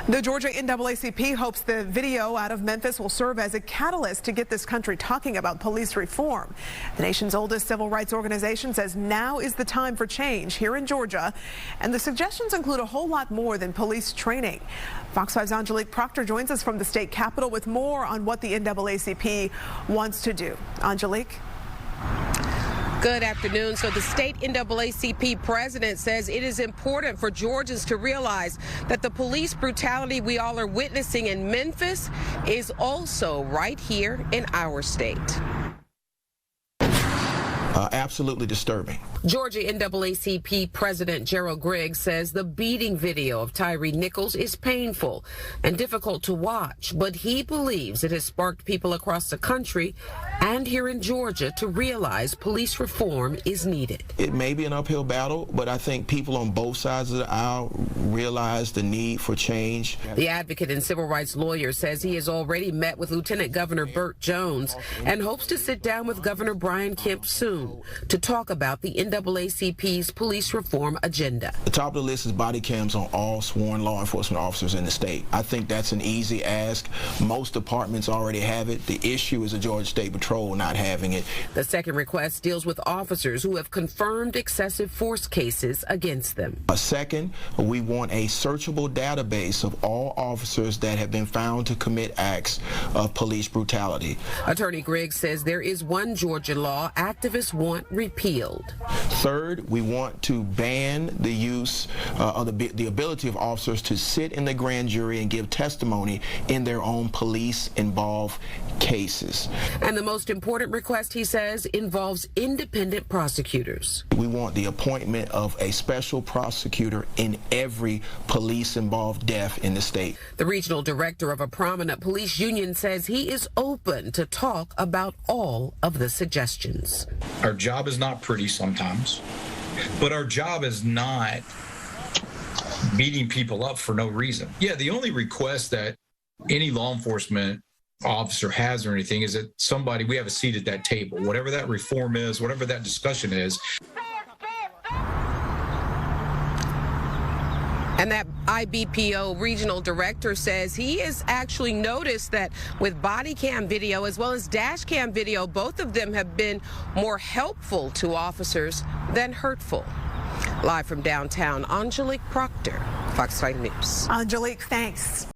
The Georgia NAACP hopes the video out of Memphis will serve as a catalyst to get this country talking about police reform. The nation's oldest civil rights organization says now is the time for change here in Georgia, and the suggestions include a whole lot more than police training. Fox 5's Angelique Proctor joins us from the state capitol with more on what the NAACP wants to do. Angelique? Good afternoon. So the state NAACP president says it is important for Georgians to realize that the police brutality we all are witnessing in Memphis is also right here in our state. Absolutely disturbing. Georgia NAACP President Gerald Griggs says the beating video of Tyre Nichols is painful and difficult to watch, but he believes it has sparked people across the country and here in Georgia to realize police reform is needed. It may be an uphill battle, but I think people on both sides of the aisle realize the need for change. The advocate and civil rights lawyer says he has already met with Lieutenant Governor Burt Jones and hopes to sit down with Governor Brian Kemp soon to talk about the NAACP's police reform agenda. The top of the list is body cams on all sworn law enforcement officers in the state. I think that's an easy ask. Most departments already have it. The issue is the Georgia State Patrol not having it. The second request deals with officers who have confirmed excessive force cases against them. Second, we want a searchable database of all officers that have been found to commit acts of police brutality. Attorney Griggs says there is one Georgia law activists want repealed. Third, we want to ban the use of the ability of officers to sit in the grand jury and give testimony in their own police-involved cases. And the most important request, he says, involves independent prosecutors. We want the appointment of a special prosecutor in every police-involved death in the state. The regional director of a prominent police union says he is open to talk about all of the suggestions. Our job is not pretty sometimes, but our job is not beating people up for no reason. Yeah, the only request that any law enforcement officer has or anything is that we have a seat at that table, whatever that reform is, whatever that discussion is. And that IBPO regional director says he has actually noticed that with body cam video as well as dash cam video, both of them have been more helpful to officers than hurtful. Live from downtown, Angelique Proctor, Fox 5 News. Angelique, thanks.